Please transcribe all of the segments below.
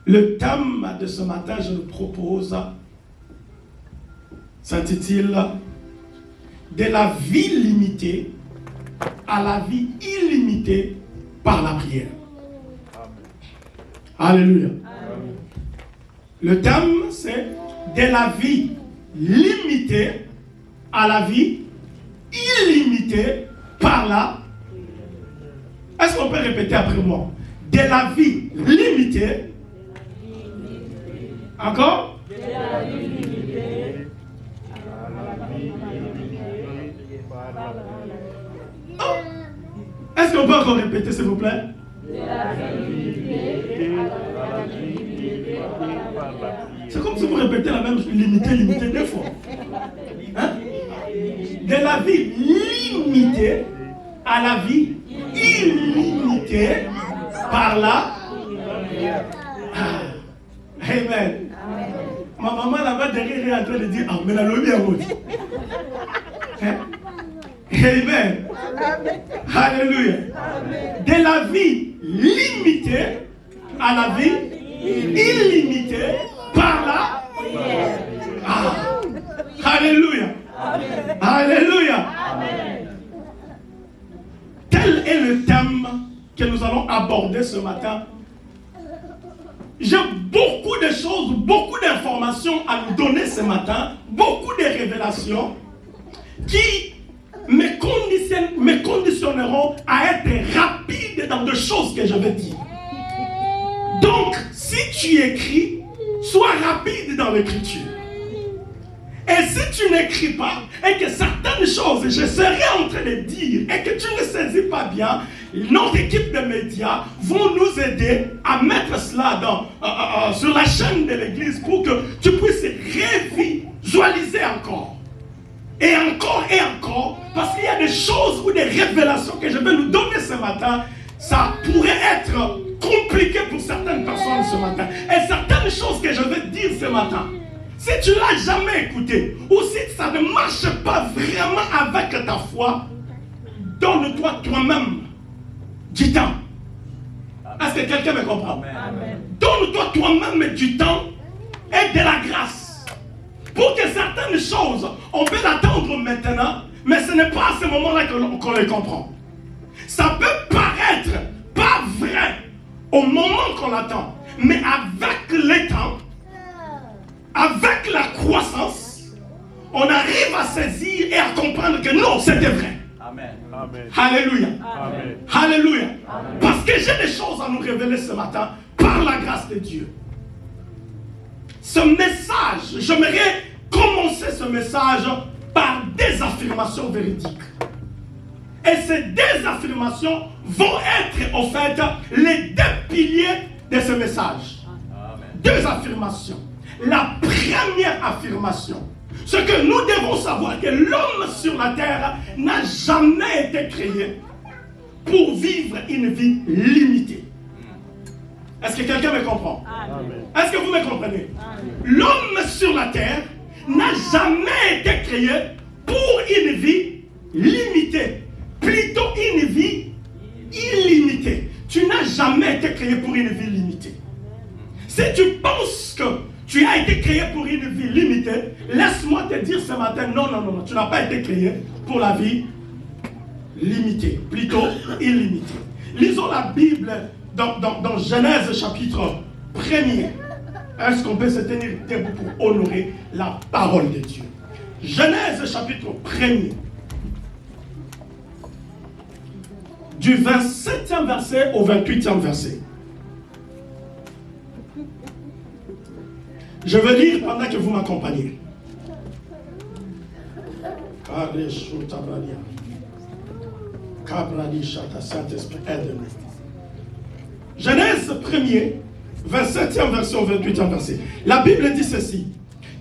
Le thème de ce matin, je le propose, s'intitule « De la vie limitée à la vie illimitée par la prière ». Alléluia. Amen. Le thème, c'est « De la vie limitée à la vie illimitée par la prière ». Est-ce qu'on peut répéter après moi? De la vie limitée. Encore? De la vie limitée. Oh. Est-ce qu'on peut encore répéter, s'il vous plaît? De la vie limitée. C'est comme si vous répétez la même limitée deux fois. Hein? De la vie limitée à la vie illimitée par la Amen. Ma maman là-bas derrière est en train de dire Amen. Amen. Alléluia. De la vie limitée à la vie illimitée par la Alléluia. Alléluia. Tel est le thème que nous allons aborder ce matin. J'ai beaucoup de choses, beaucoup d'informations à nous donner ce matin, beaucoup de révélations qui me conditionneront à être rapide dans des choses que je vais dire. Donc, si tu écris, sois rapide dans l'écriture. Et si tu n'écris pas, et que certaines choses, je serai en train de dire, et que tu ne saisis pas bien, notre équipe de médias vont nous aider à mettre cela sur la chaîne de l'église pour que tu puisses revisualiser encore. Et encore et encore, parce qu'il y a des choses ou des révélations que je vais nous donner ce matin, ça pourrait être compliqué pour certaines personnes ce matin. Et certaines choses que je vais dire ce matin, si tu ne l'as jamais écouté, ou si ça ne marche pas vraiment avec ta foi, donne-toi toi-même du temps. Est-ce que quelqu'un me comprend? Donne-toi toi-même du temps et de la grâce. Pour que certaines choses, on peut l'attendre maintenant, mais ce n'est pas à ce moment-là qu'on les comprend. Ça peut paraître pas vrai au moment qu'on l'attend, mais avec le temps, avec la croissance, on arrive à saisir et à comprendre que non, c'était vrai. Amen. Amen. Alléluia. Amen. Alléluia. Amen. Parce que j'ai des choses à nous révéler ce matin par la grâce de Dieu. Ce message, j'aimerais commencer ce message par des affirmations véridiques. Et ces deux affirmations vont être, en fait, les deux piliers de ce message. Amen. Deux affirmations. La première affirmation, ce que nous devons savoir, que l'homme sur la terre n'a jamais été créé pour vivre une vie limitée. Est-ce que quelqu'un me comprend? Amen. Est-ce que vous me comprenez? L'homme sur la terre n'a jamais été créé pour une vie limitée, plutôt une vie illimitée. Tu n'as jamais été créé pour une vie limitée. Si tu penses que tu as été créé pour une vie limitée, laisse-moi te dire ce matin, non, tu n'as pas été créé pour la vie limitée, plutôt illimitée. Lisons la Bible dans Genèse chapitre 1er. Est-ce qu'on peut se tenir debout pour honorer la parole de Dieu? Genèse chapitre 1er. Du 27e verset au 28e verset. Je vais lire pendant que vous m'accompagnez. Saint-Esprit, aide-nous. Genèse 1er, 27e verset au 28e verset. La Bible dit ceci.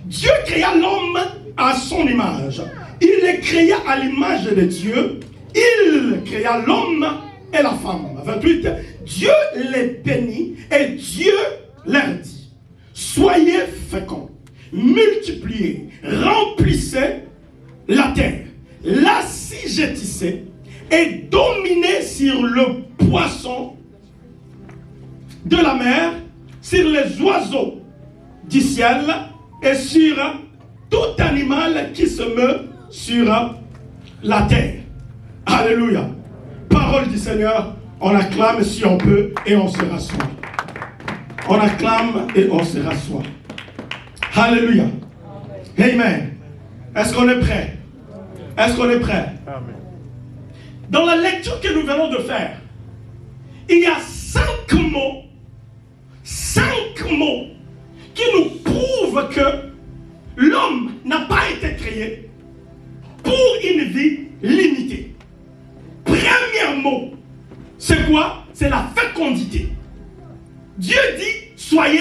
Dieu créa l'homme à son image. Il les créa à l'image de Dieu. Il créa l'homme et la femme. 28. Dieu les bénit et Dieu leur dit. Soyez féconds, multipliez, remplissez la terre, l'assujettissez et dominez sur le poisson de la mer, sur les oiseaux du ciel et sur tout animal qui se meut sur la terre. Alléluia. Parole du Seigneur, on acclame si on peut et on se rassoit. On acclame et on se rassoit. Alléluia. Amen. Est-ce qu'on est prêt? Est-ce qu'on est prêt? Amen. Dans la lecture que nous venons de faire, il y a 5 mots qui nous prouvent que l'homme n'a pas été créé pour une vie limitée. Premier mot, c'est quoi? C'est la fécondité. Dieu dit, soyez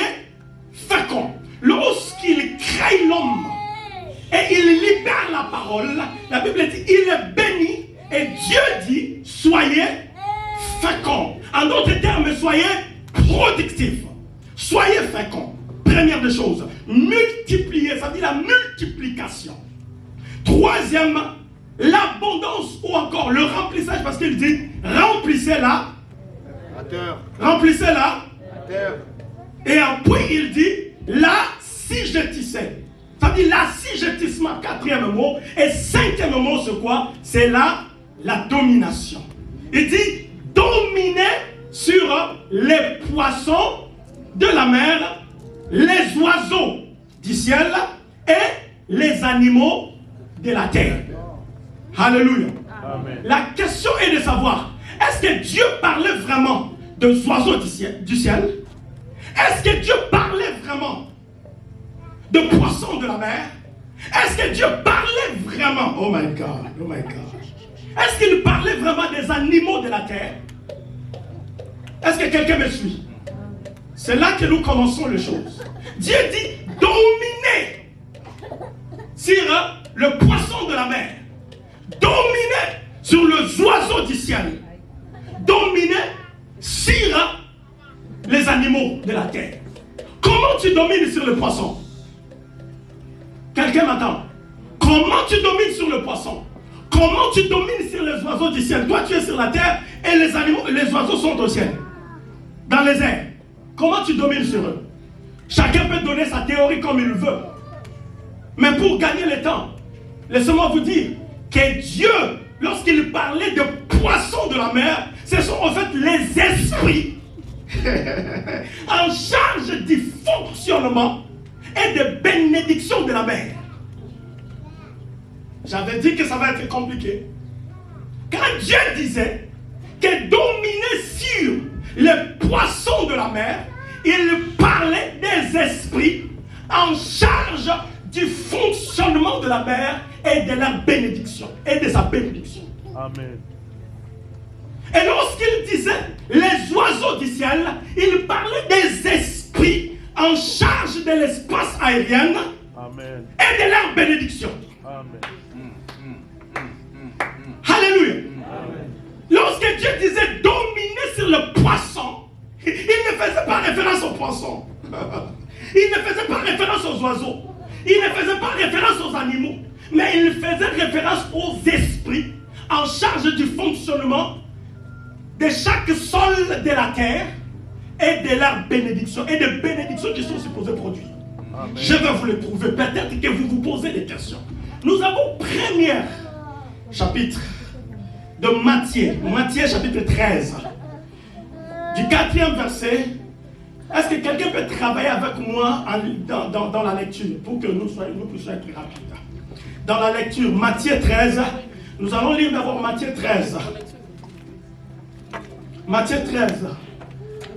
féconds. Lorsqu'il crée l'homme et il libère la parole, la Bible dit, il est béni et Dieu dit, soyez féconds. En d'autres termes, soyez productifs. Soyez féconds. Première des choses, multiplier, ça dit la multiplication. Troisième, l'abondance ou encore le remplissage, parce qu'il dit, remplissez la terre. Remplissez la terre. Et puis il dit, l'assujettissez. Ça dit l'assujettissement, quatrième mot. Et cinquième mot, c'est quoi? C'est la domination. Il dit, dominer sur les poissons de la mer, les oiseaux du ciel et les animaux de la terre. Alléluia. Amen. La question est de savoir, est-ce que Dieu parlait vraiment des oiseaux du ciel? Est-ce que Dieu parlait vraiment de poissons de la mer? Est-ce que Dieu parlait vraiment? Oh my God, oh my God. Est-ce qu'il parlait vraiment des animaux de la terre? Est-ce que quelqu'un me suit? C'est là que nous commençons les choses. Dieu dit dominer sur le poisson de la mer, dominer sur les oiseaux du ciel, dominer sur les animaux de la terre. Comment tu domines sur le poisson? Quelqu'un m'attend. Comment tu domines sur le poisson? Comment tu domines sur les oiseaux du ciel? Toi tu es sur la terre et les animaux, les oiseaux sont au ciel, dans les airs. Comment tu domines sur eux? Chacun peut donner sa théorie comme il veut. Mais pour gagner le temps, laissez-moi vous dire que Dieu, lorsqu'il parlait de poissons de la mer, ce sont en fait les esprits en charge du fonctionnement et de bénédiction de la mer. J'avais dit que ça va être compliqué. Quand Dieu disait que dominer sur les poissons de la mer, il parlait des esprits en charge du fonctionnement de la mer et de la bénédiction et de sa bénédiction. Amen. Et lorsqu'il disait les oiseaux du ciel, il parlait des esprits en charge de l'espace aérien. Amen. Et de leur bénédiction. Amen. Alléluia. Amen. Lorsque Dieu disait dominer sur le poisson, il ne faisait pas référence aux poissons. Il ne faisait pas référence aux oiseaux. Il ne faisait pas référence aux animaux. Mais il faisait référence aux esprits en charge du fonctionnement de chaque sol de la terre et de leur bénédiction. Et des bénédictions qui sont supposées produire. Amen. Je vais vous les prouver. Peut-être que vous vous posez des questions. Nous avons premier chapitre de Matthieu. Matthieu chapitre 13. Du 4e verset. Est-ce que quelqu'un peut travailler avec moi dans la lecture pour que nous puissions être rapides? Dans la lecture, Matthieu 13, nous allons lire d'abord Matthieu 13. Matthieu 13.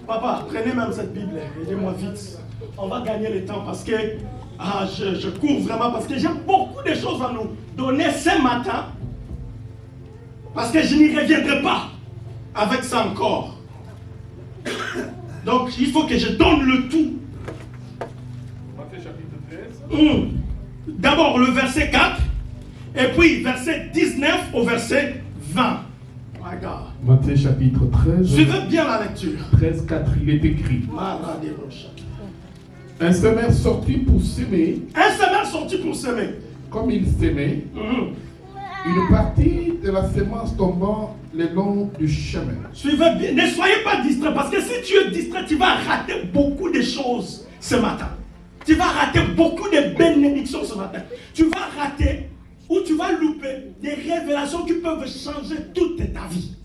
Papa, prenez même cette Bible, aidez-moi vite. On va gagner le temps parce que je cours vraiment, parce que j'ai beaucoup de choses à nous donner ce matin. Parce que je n'y reviendrai pas avec ça encore. Donc, il faut que je donne le tout. Matthieu chapitre 13. D'abord le verset 4, et puis verset 19 au verset 20. My God. Matthieu chapitre 13. Suivez bien la lecture. 13, 4, il est écrit. Un semeur sortit pour s'aimer. Un semeur sortit pour s'aimer. Comme il s'aimait, Une partie de la sémence tombant le long du chemin. Suivez bien, ne soyez pas distrait, parce que si tu es distrait, tu vas rater beaucoup de choses ce matin. Tu vas rater beaucoup de bénédictions ce matin. Tu vas rater ou tu vas louper des révélations qui peuvent changer toute ta vie.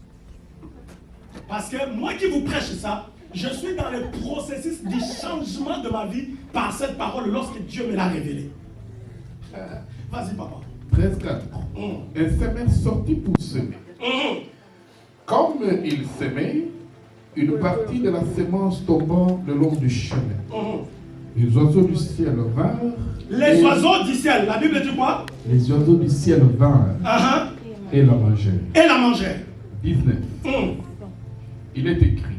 Parce que moi qui vous prêche ça, je suis dans le processus du changement de ma vie par cette parole lorsque Dieu me l'a révélée. Vas-y, papa. 13,4. Un semeur sortit pour semer. Comme il semait, une partie de la sémence tombant le long du chemin. Les oiseaux du ciel vinrent. Les oiseaux du ciel, la Bible dit quoi? Les oiseaux du ciel vinrent et la mangèrent. Et la mangèrent. 19. Il est écrit.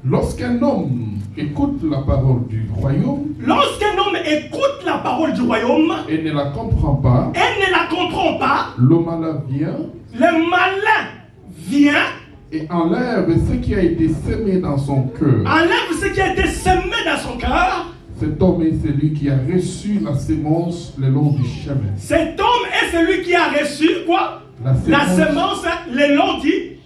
Lorsqu'un homme écoute la parole du royaume, lorsqu'un homme écoute la parole du royaume et ne la comprend pas, le malin vient et enlève ce qui a été semé dans son cœur. Cet homme est celui qui a reçu la sémence le long du chemin. Cet homme est celui qui a reçu quoi? La sémence le long du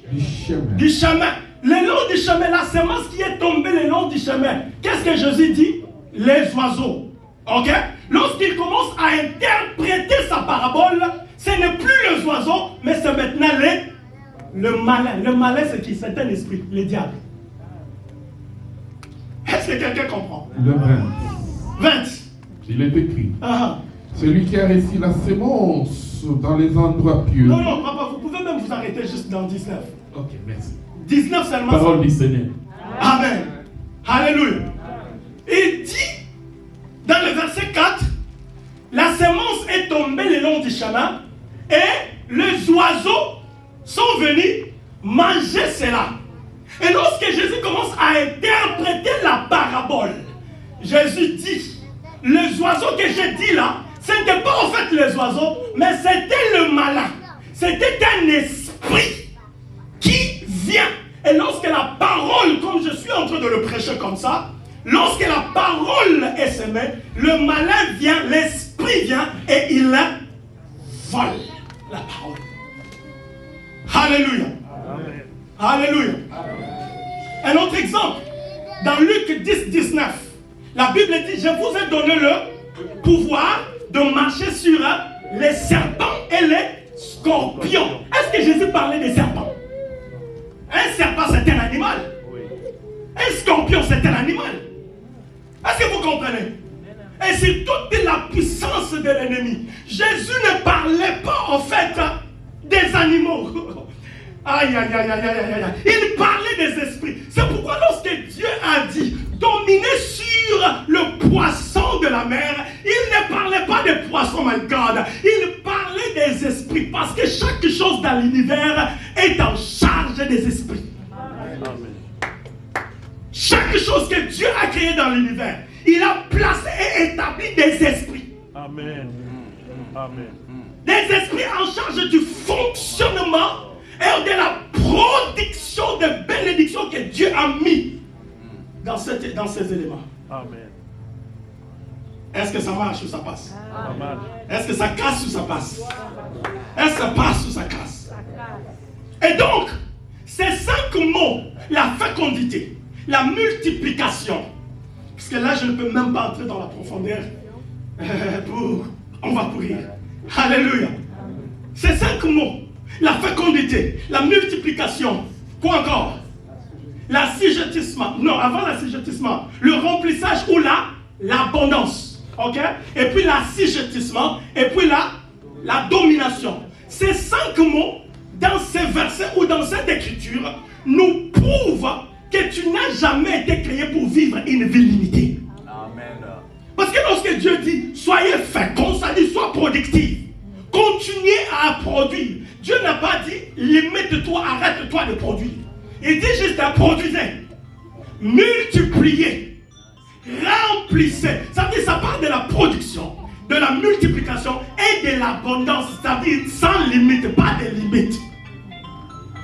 chemin. Le long du chemin, la sémence qui est tombée le long du chemin. Qu'est-ce que Jésus dit? Les oiseaux. Ok? Lorsqu'il commence à interpréter sa parabole, ce n'est plus les oiseaux, mais c'est maintenant le malin. Le malin, c'est qui? C'est un esprit, le diable. Est-ce que quelqu'un comprend? Le 20. Il est écrit. Celui qui a reçu la sémence dans les endroits pieux. Non, papa, vous pouvez même vous arrêter juste dans 19. Ok, merci. 19 seulement. Parole du Seigneur. Amen. Alléluia. Il dit, dans le verset 4, la sémence est tombée le long du chemin et les oiseaux sont venus manger cela. Et lorsque Jésus commence à interpréter la parabole, Jésus dit, les oiseaux que j'ai dit là, ce n'était pas en fait les oiseaux, mais c'était le malin. C'était un esprit qui vient. Et lorsque la parole, comme je suis en train de le prêcher comme ça, lorsque la parole est semée, le malin vient, l'esprit vient et il vole la parole. Alléluia. Amen. Alléluia. Un autre exemple, dans Luc 10, 19, la Bible dit, je vous ai donné le pouvoir de marcher sur les serpents et les scorpions. Est-ce que Jésus parlait des serpents? Un serpent, c'est un animal. Un scorpion, c'est un animal. Est-ce que vous comprenez? Et c'est toute la puissance de l'ennemi. Jésus ne parlait pas en fait des animaux. Aïe, aïe, aïe, aïe, aïe, aïe. Il parlait des esprits. C'est pourquoi lorsque Dieu a dit dominer sur le poisson de la mer, il ne parlait pas des poissons, my God. Il parlait des esprits. Parce que chaque chose dans l'univers est en charge des esprits. Amen. Chaque chose que Dieu a créée dans l'univers, il a placé et établi des esprits. Amen. Amen. Des esprits en charge du fonctionnement et de la production de bénédictions que Dieu a mis dans ces éléments. Amen. Est-ce que ça marche ou ça passe? Amen. Est-ce que ça casse ou ça passe? Est-ce que ça passe ou ça casse? Et donc, ces 5 mots, la fécondité, la multiplication, parce que là je ne peux même pas entrer dans la profondeur, on va pourrir. Alléluia. Ces 5 mots, la fécondité, la multiplication, quoi encore? L'assujettissement, non, avant l'assujettissement, le remplissage ou l'abondance, ok? Et puis l'assujettissement, et puis la domination. Ces 5 mots, dans ces versets ou dans cette écriture, nous prouvent que tu n'as jamais été créé pour vivre une vie limitée. Amen. Parce que lorsque Dieu dit, soyez féconds, ça dit, sois productif. Continuez à produire. Dieu n'a pas dit, limite-toi, arrête-toi de produire. Il dit juste, produisez, multipliez, remplissez. Ça veut dire, ça parle de la production, de la multiplication et de l'abondance. Ça veut dire, sans limite, pas de limite.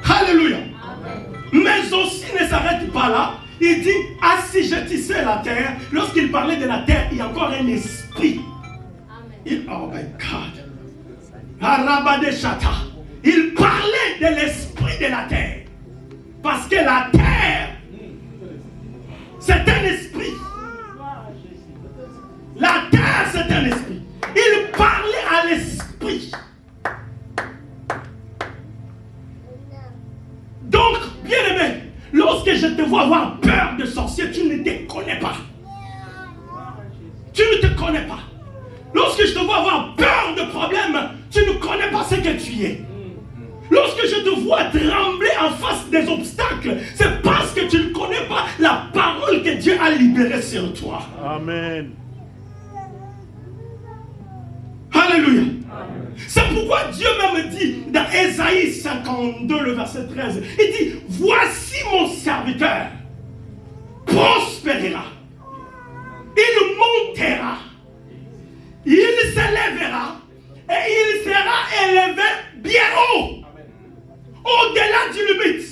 Alléluia. Mais aussi ne s'arrête pas là. Il dit, assujettissez la terre. Lorsqu'il parlait de la terre, il y a encore un esprit. Oh my God. Arabadeshata. Il parlait de l'esprit de la terre. Parce que la terre, c'est un esprit. La terre, c'est un esprit. Il parlait à l'esprit. Donc, bien aimé, lorsque je te vois avoir peur de sorcier, tu ne te connais pas. Tu ne te connais pas. Lorsque je te vois avoir peur de problèmes, tu ne connais pas ce que tu es. Lorsque je te vois trembler en face des obstacles, c'est parce que tu ne connais pas la parole que Dieu a libérée sur toi. Amen. Alléluia. C'est pourquoi Dieu même dit dans Ésaïe 52, le verset 13, il dit, voici mon serviteur prospérera, il montera, il s'élèvera et il sera élevé bien haut, au-delà du limite.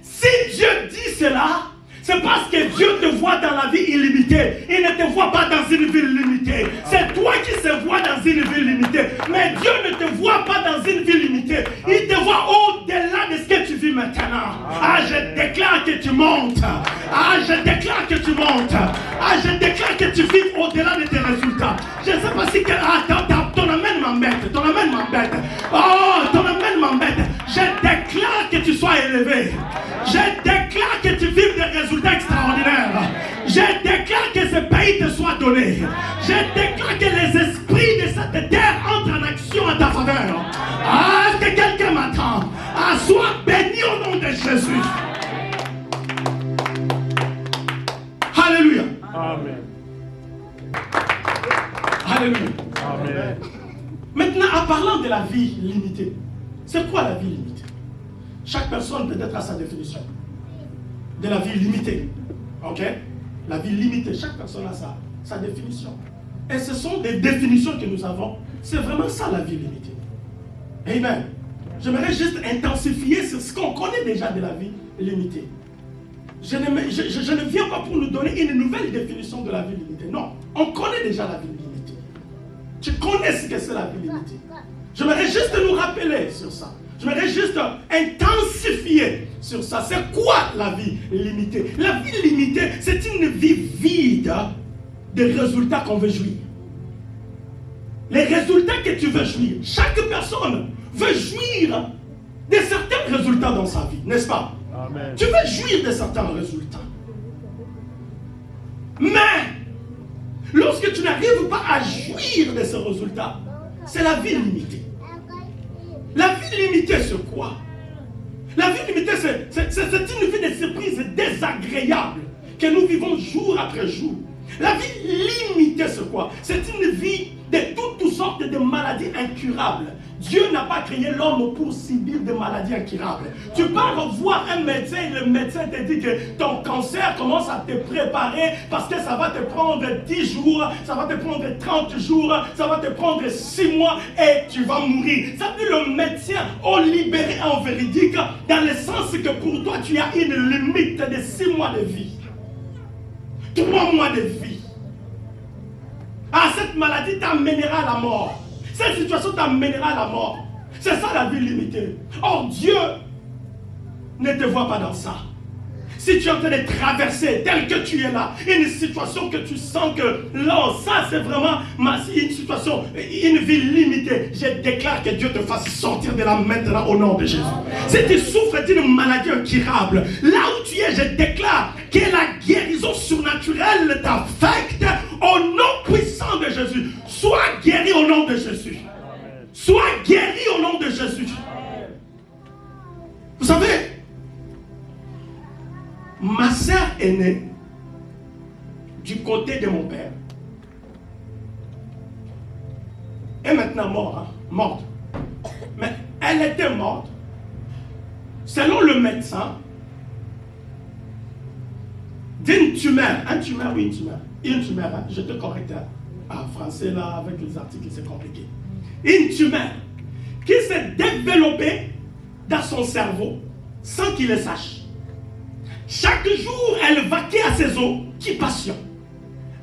Si Dieu dit cela, c'est parce que Dieu te voit dans la vie illimitée. Il ne te voit pas dans une ville limitée. C'est toi qui se vois dans une ville limitée. Mais Dieu ne te voit pas dans une ville limitée. Il te voit au-delà de ce que tu vis maintenant. Ah, je déclare que tu montes. Ah, je déclare que tu montes. Ah, je déclare que tu vis au-delà de tes résultats. Je ne sais pas si... ton amène m'embête. Ton amène m'embête. Oh, ton amène m'embête. Je déclare que tu sois élevé. Je déclare que tu vives des résultats extraordinaires. Je déclare que ce pays te soit donné. Je déclare que les esprits de cette terre entrent en action en ta faveur. Ah, est-ce que quelqu'un m'entend? Ah, sois béni au nom de Jésus. Alléluia. Amen. Alléluia. Amen. Maintenant, en parlant de la vie limitée, c'est quoi la vie limitée? Chaque personne peut-être a sa définition de la vie limitée. Ok? La vie limitée, chaque personne a sa définition. Et ce sont des définitions que nous avons. C'est vraiment ça la vie limitée. Amen. J'aimerais juste intensifier sur ce qu'on connaît déjà de la vie limitée. Je ne viens pas pour nous donner une nouvelle définition de la vie limitée. Non, on connaît déjà la vie limitée. Tu connais ce que c'est la vie limitée. J'aimerais juste nous rappeler sur ça. J'aimerais juste intensifier sur ça. C'est quoi la vie limitée? La vie limitée, c'est une vie vide de résultats qu'on veut jouir. Les résultats que tu veux jouir, chaque personne veut jouir de certains résultats dans sa vie, n'est-ce pas? Amen. Tu veux jouir de certains résultats. Mais, lorsque tu n'arrives pas à jouir de ces résultats, c'est la vie limitée. La vie limitée, c'est quoi? La vie limitée, c'est une vie de surprises désagréables que nous vivons jour après jour. La vie limitée, c'est quoi? C'est une vie de toutes sortes de maladies incurables. Dieu n'a pas créé l'homme pour subir des maladies incurables. Tu pars voir un médecin et le médecin te dit que ton cancer commence à te préparer parce que ça va te prendre 10 jours, ça va te prendre 30 jours, ça va te prendre 6 mois et tu vas mourir. Ça veut dire le médecin a libéré en véridique dans le sens que pour toi tu as une limite de 6 mois de vie. 3 mois de vie. Ah, cette maladie t'amènera à la mort. Cette situation t'amènera à la mort. C'est ça la vie limitée. Or, Dieu ne te voit pas dans ça. Si tu es en train de traverser, tel que tu es là, une situation que tu sens que là, ça c'est vraiment une situation, une vie limitée, je déclare que Dieu te fasse sortir de là maintenant au nom de Jésus. Si tu souffres d'une maladie incurable, là où tu es, je déclare que la guérison surnaturelle t'affecte au nom puissant de Jésus. Sois guéri au nom de Jésus. Sois guéri au nom de Jésus. Vous savez, ma sœur est née du côté de mon père. Elle est maintenant morte. Mais elle était morte, selon le médecin, d'une tumeur. Un tumeur, oui, une tumeur. Hein? Je te correcte. En français, là, avec les articles, c'est compliqué. Une tumeur qui s'est développée dans son cerveau sans qu'il le sache. Chaque jour, elle vaquait à ses occupations.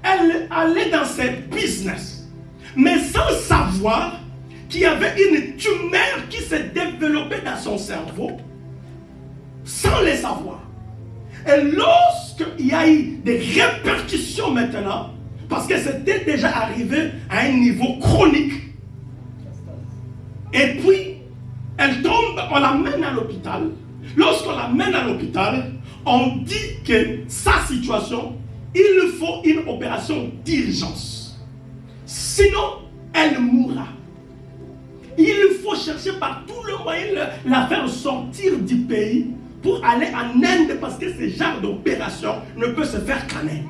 Elle allait dans ses business. mais sans savoir qu'il y avait une tumeur qui s'est développée dans son cerveau, sans le savoir. Et lorsqu'il y a eu des répercussions maintenant, parce que c'était déjà arrivé à un niveau chronique, et puis elle tombe, on l'amène à l'hôpital. Lorsqu'on l'amène à l'hôpital, on dit que sa situation, il faut une opération d'urgence. Sinon, elle mourra. Il faut chercher par tout le moyen la faire sortir du pays pour aller en Inde, parce que ce genre d'opération ne peut se faire qu'en Inde.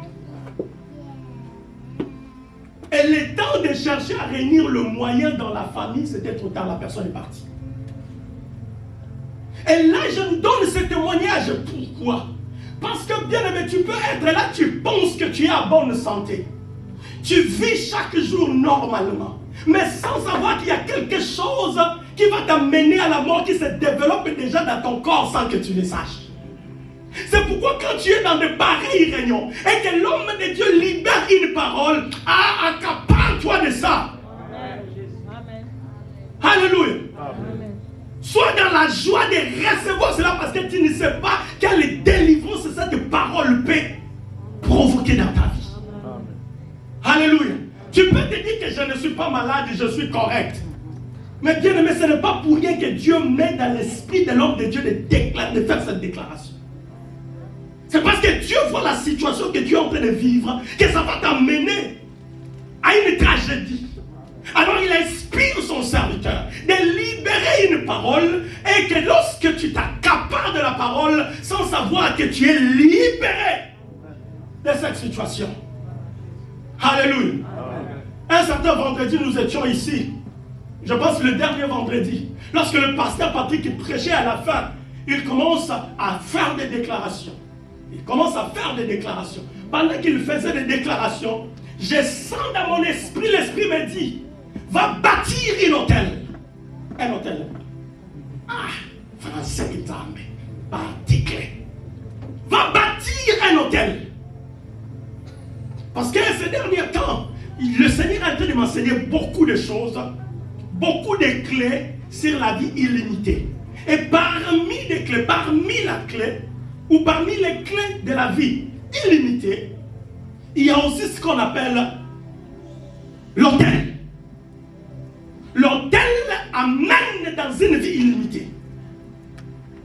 Et le temps de chercher à réunir le moyen dans la famille, c'était trop tard, la personne est partie. Et là, je vous donne ce témoignage. Pourquoi? Parce que, bien aimé, tu peux être là, tu penses que tu es en bonne santé. Tu vis chaque jour normalement, mais sans savoir qu'il y a quelque chose qui va t'amener à la mort, qui se développe déjà dans ton corps sans que tu le saches. C'est pourquoi quand tu es dans de pareilles réunions et que l'homme de Dieu libère une parole, accapare-toi de ça. Amen. Alléluia. Amen. Sois dans la joie de recevoir cela, parce que tu ne sais pas quelle délivrance cette parole peut provoquer dans ta vie. Amen. Alléluia. Tu peux te dire que je ne suis pas malade, je suis correct. Mais bien aimé, ce n'est pas pour rien que Dieu met dans l'esprit de l'homme de Dieu de faire cette déclaration. C'est parce que Dieu voit la situation que tu es en train de vivre, que ça va t'amener à une tragédie. Alors il inspire son serviteur de libérer une parole, et que lorsque tu t'accapares de la parole sans savoir que tu es libéré de cette situation. Alléluia. Un certain vendredi, nous étions ici. Je pense le dernier vendredi. Lorsque le pasteur Patrick prêchait à la fin, il commence à faire des déclarations. Pendant qu'il faisait des déclarations, je sens dans mon esprit, l'esprit me dit, va bâtir un hôtel. Un hôtel. Ah, français qui t'aime. Particulier. Va bâtir un hôtel. Parce que ces derniers temps, le Seigneur a été de m'enseigner beaucoup de choses, beaucoup de clés sur la vie illimitée. Et parmi les clés, parmi la clé, ou parmi les clés de la vie illimitée, il y a aussi ce qu'on appelle l'autel. L'autel amène dans une vie illimitée.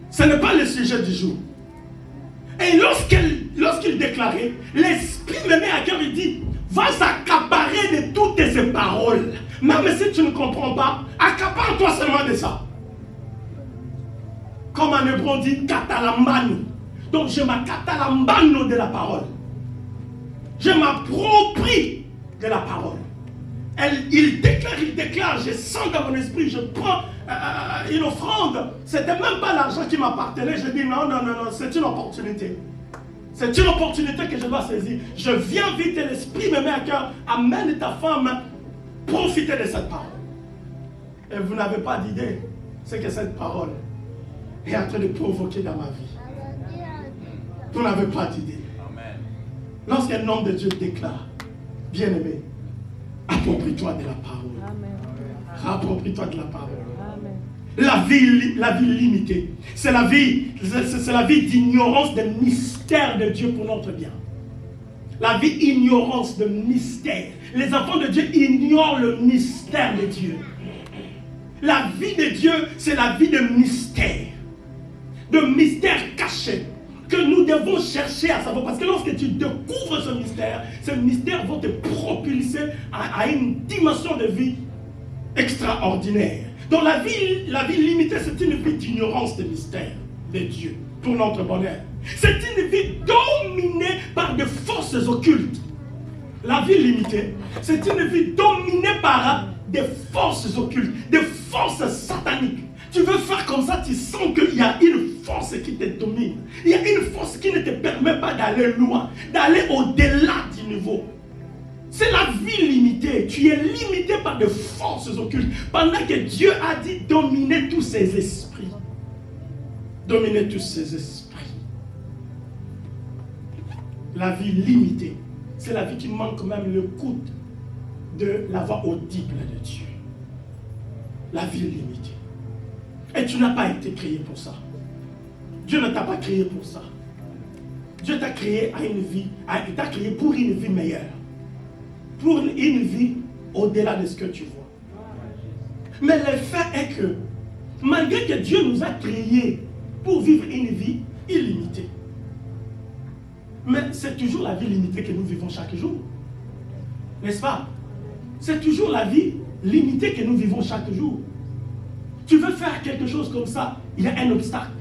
Ce n'est pas le sujet du jour. Et lorsqu'il déclarait, l'esprit me met à cœur, il dit, va s'accaparer de toutes ces paroles. Même si tu ne comprends pas, accapare-toi seulement de ça. Comme en hébreu on dit, katalambano. Donc je m'accatalambano de la parole. Je m'approprie de la parole. Il déclare, je sens dans mon esprit, je prends une offrande. C'était même pas l'argent qui m'appartenait. Je dis non, c'est une opportunité. C'est une opportunité que je dois saisir. Je viens vite et l'esprit me met à cœur. Amène ta femme, profitez de cette parole. Et vous n'avez pas d'idée ce que cette parole est en train de provoquer dans ma vie. Vous n'avez pas d'idée. Lorsqu'un homme de Dieu déclare, bien-aimé, approprie-toi de la parole. Approprie-toi de la parole. Amen. La vie limitée, c'est la vie d'ignorance des mystères de Dieu pour notre bien. La vie ignorance de mystère. Les enfants de Dieu ignorent le mystère de Dieu. La vie de Dieu, c'est la vie de mystère caché, que nous devons chercher à savoir. Parce que lorsque tu découvres ce mystère va te propulser à une dimension de vie extraordinaire. Donc la vie limitée, c'est une vie d'ignorance des mystères de Dieu pour notre bonheur. C'est une vie dominée par des forces occultes. La vie limitée, c'est une vie dominée par des forces occultes, des forces sataniques. Tu veux faire comme ça, tu sens qu'il y a une force qui te domine. Il y a une force qui ne te permet pas d'aller loin, d'aller au-delà du niveau. C'est la vie limitée. Tu es limité par des forces occultes. Pendant que Dieu a dit dominer tous ces esprits. Dominer tous ces esprits. La vie limitée, c'est la vie qui manque même le coude de la voix audible de Dieu. La vie limitée. Et tu n'as pas été créé pour ça. Dieu ne t'a pas créé pour ça. Dieu t'a créé à une vie, il t'a créé pour une vie meilleure. Pour une vie au-delà de ce que tu vois. Mais le fait est que, malgré que Dieu nous a créés pour vivre une vie illimitée, mais c'est toujours la vie limitée que nous vivons chaque jour. N'est-ce pas? C'est toujours la vie limitée que nous vivons chaque jour. Tu veux faire quelque chose comme ça, il y a un obstacle.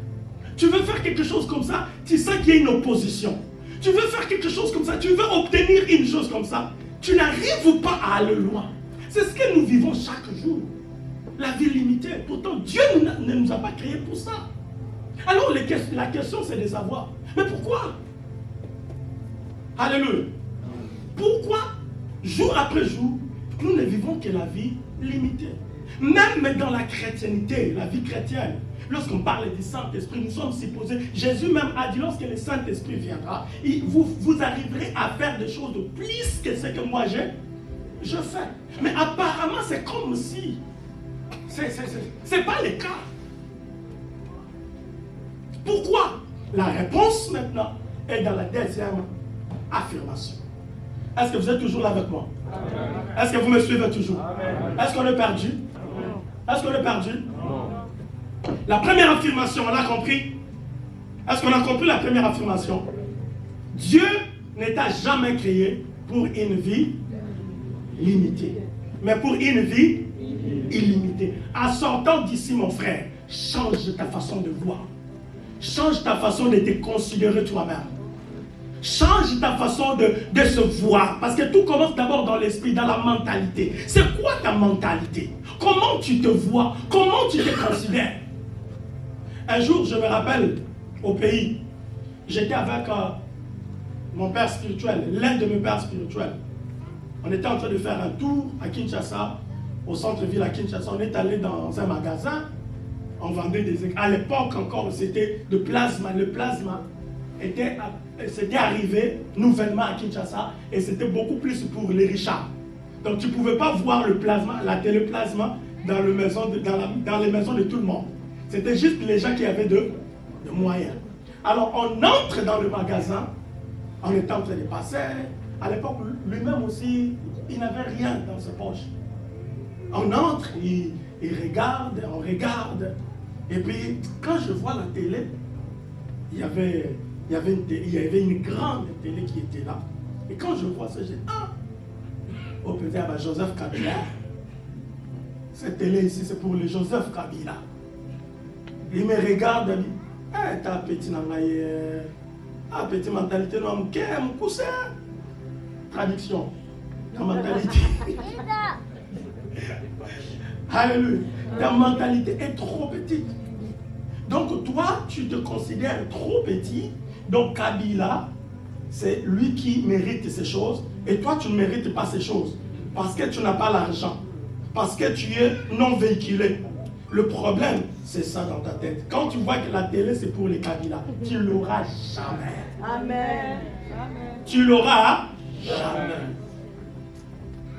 Tu veux faire quelque chose comme ça, tu sens qu'il y a une opposition. Tu veux faire quelque chose comme ça, tu veux obtenir une chose comme ça, tu n'arrives pas à aller loin. C'est ce que nous vivons chaque jour. La vie limitée. Pourtant, Dieu ne nous a pas créés pour ça. Alors, la question, c'est de savoir, mais pourquoi? Alléluia. Pourquoi, jour après jour, nous ne vivons que la vie limitée? Même dans la chrétienté, la vie chrétienne, lorsqu'on parle du Saint-Esprit, nous sommes supposés, Jésus même a dit, lorsque le Saint-Esprit viendra, vous arriverez à faire des choses de plus que ce que moi je fais. Mais apparemment, c'est comme si, c'est pas le cas. Pourquoi? La réponse maintenant est dans la deuxième affirmation. Est-ce que vous êtes toujours là avec moi? Amen. Est-ce que vous me suivez toujours? Est-ce qu'on est perdu? Est-ce qu'on est perdu? Non. La première affirmation, on a compris? Est-ce qu'on a compris la première affirmation? Dieu ne t'a jamais créé pour une vie limitée, mais pour une vie illimitée. En sortant d'ici, mon frère, change ta façon de voir. Change ta façon de te considérer toi-même. Change ta façon de se voir. Parce que tout commence d'abord dans l'esprit, dans la mentalité. C'est quoi ta mentalité? Comment tu te vois? Comment tu te considères? Un jour, je me rappelle, au pays, j'étais avec mon père spirituel, l'un de mes pères spirituels. On était en train de faire un tour à Kinshasa, au centre-ville à Kinshasa. On est allé dans un magasin, on vendait des... À l'époque encore, c'était de plasma. Le plasma c'était arrivé nouvellement à Kinshasa et c'était beaucoup plus pour les richards. Donc tu ne pouvais pas voir le plasma, la téléplasma dans les maisons de tout le monde. C'était juste les gens qui avaient de moyens. Alors on entre dans le magasin, on était en train de passer. À l'époque, lui-même aussi, il n'avait rien dans ses poches. On entre, il regarde, on regarde. Et puis, quand je vois la télé, il y avait une grande télé qui était là. Et quand je vois ça, je dis, oh peut-être Joseph Kabila. Cette télé ici, c'est pour le Joseph Kabila. Il me regarde et dit, t'as petit mentalité, non, mon cousin. Traduction. Ta mentalité. Alléluia. Ta mentalité est trop petite. Donc toi, tu te considères trop petit. Donc Kabila, c'est lui qui mérite ces choses. Et toi, tu ne mérites pas ces choses. Parce que tu n'as pas l'argent. Parce que tu es non véhiculé. Le problème, c'est ça dans ta tête. Quand tu vois que la télé, c'est pour les Kabila, tu ne l'auras jamais. Amen. Tu l'auras jamais.